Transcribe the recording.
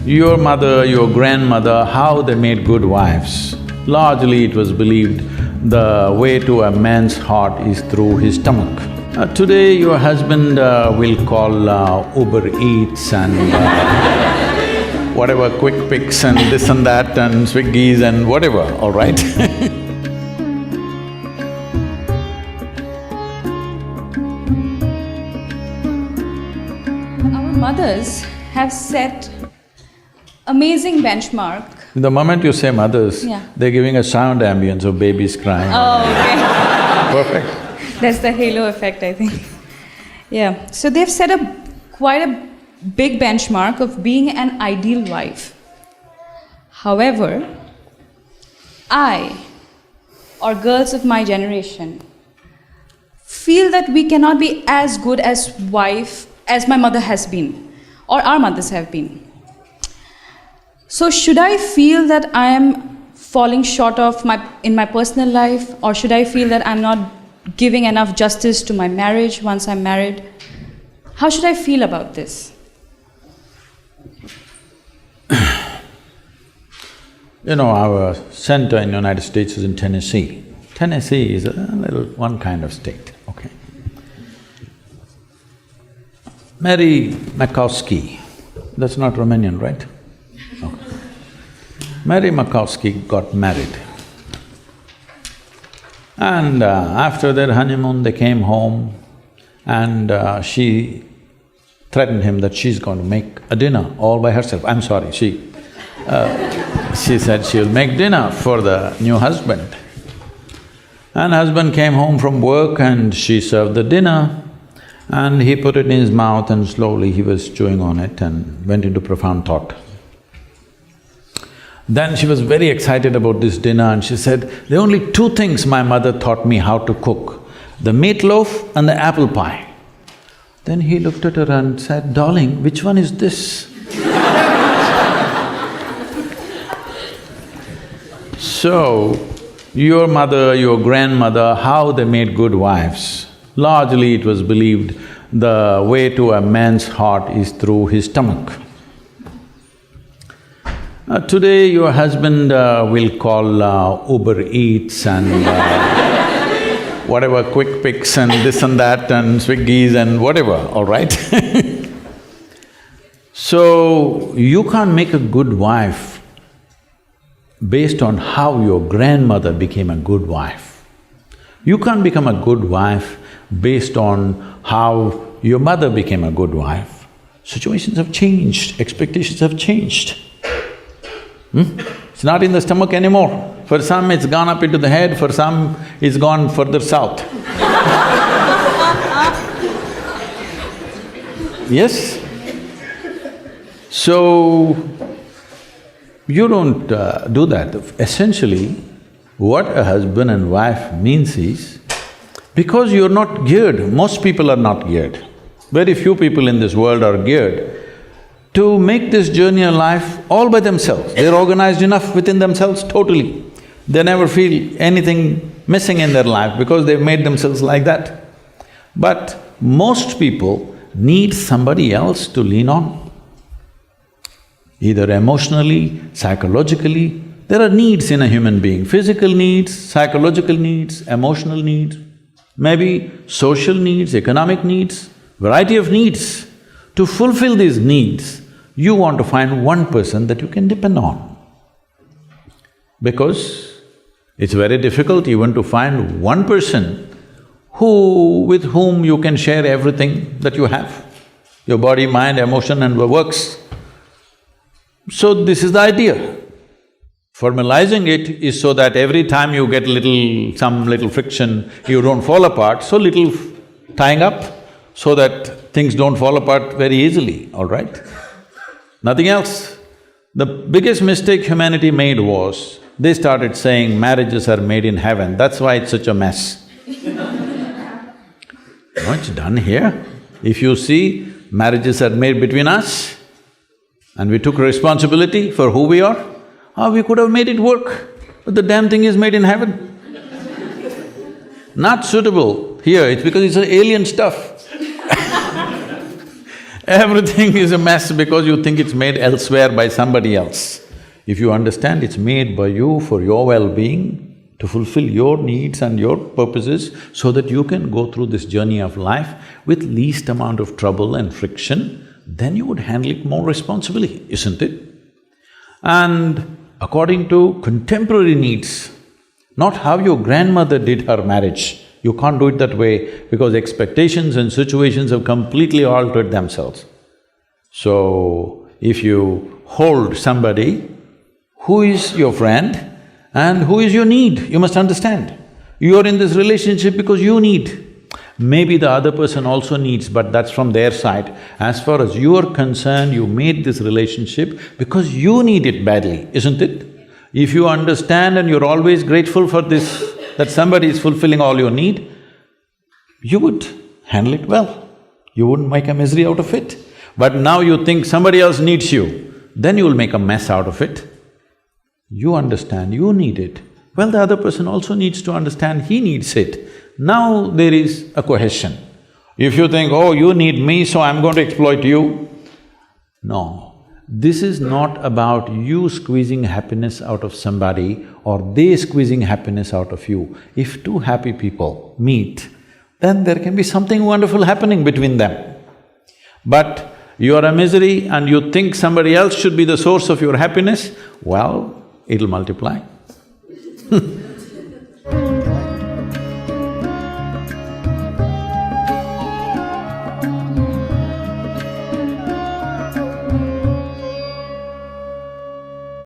Your mother, your grandmother, how they made good wives. Largely it was believed the way to a man's heart is through his stomach. Today your husband will call Uber Eats and whatever, Quick Picks and this and that and Swiggies and whatever, all right? Our mothers have set amazing benchmark. The moment you say mothers, Yeah. they're giving a sound ambience of babies crying. Oh, okay. Perfect. That's the halo effect, I think. Yeah, so they've set quite a big benchmark of being an ideal wife. However, I, or girls of my generation, feel that we cannot be as good as wife as my mother has been, or our mothers have been. So should I feel that I am falling short of in my personal life, or should I feel that I'm not giving enough justice to my marriage once I'm married? How should I feel about this? You know, our center in the United States is in Tennessee. Tennessee is a little one kind of state, okay. Mary Makowski, that's not Romanian, right? Okay. Mary Makowski got married. And after their honeymoon, they came home and she threatened him that she's going to make a dinner all by herself. I'm sorry, she said she'll make dinner for the new husband. And husband came home from work and she served the dinner and he put it in his mouth and slowly he was chewing on it and went into profound thought. Then she was very excited about this dinner and she said, there are only two things my mother taught me how to cook, the meatloaf and the apple pie. Then he looked at her and said, darling, which one is this? So, your mother, your grandmother, how they made good wives. Largely it was believed the way to a man's heart is through his stomach. Today your husband will call Uber Eats and whatever, Quick Picks and this and that and Swiggies and whatever, all right? So, you can't make a good wife based on how your grandmother became a good wife. You can't become a good wife based on how your mother became a good wife. Situations have changed, expectations have changed. It's not in the stomach anymore. For some it's gone up into the head, for some it's gone further south. Yes? So, you don't do that. Essentially, what a husband and wife means is, because you're not geared, most people are not geared. Very few people in this world are geared to make this journey of life all by themselves. They're organized enough within themselves totally. They never feel anything missing in their life because they've made themselves like that. But most people need somebody else to lean on. Either emotionally, psychologically, there are needs in a human being, physical needs, psychological needs, emotional needs, maybe social needs, economic needs, variety of needs. To fulfill these needs, you want to find one person that you can depend on. Because it's very difficult even to find one person with whom you can share everything that you have, your body, mind, emotion and works. So this is the idea. Formalizing it is so that every time you get some little friction, you don't fall apart, so little tying up so that things don't fall apart very easily, all right? Nothing else. The biggest mistake humanity made was, they started saying marriages are made in heaven, that's why it's such a mess. What's done here? If you see, marriages are made between us and we took responsibility for who we are, we could have made it work, but the damn thing is made in heaven. Not suitable here, it's because it's alien stuff. Everything is a mess because you think it's made elsewhere by somebody else. If you understand it's made by you for your well-being, to fulfill your needs and your purposes, so that you can go through this journey of life with least amount of trouble and friction, then you would handle it more responsibly, isn't it? And according to contemporary needs, not how your grandmother did her marriage. You can't do it that way because expectations and situations have completely altered themselves. So, if you hold somebody who is your friend and who is your need, you must understand. You are in this relationship because you need. Maybe the other person also needs, but that's from their side. As far as you are concerned, you made this relationship because you need it badly, isn't it? If you understand and you're always grateful for this, that somebody is fulfilling all your need, you would handle it well. You wouldn't make a misery out of it. But now you think somebody else needs you, then you'll make a mess out of it. You understand you need it. Well, the other person also needs to understand he needs it. Now there is a cohesion. If you think, oh, you need me, so I'm going to exploit you, no. This is not about you squeezing happiness out of somebody or they squeezing happiness out of you. If two happy people meet, then there can be something wonderful happening between them. But you are a misery and you think somebody else should be the source of your happiness, well, it'll multiply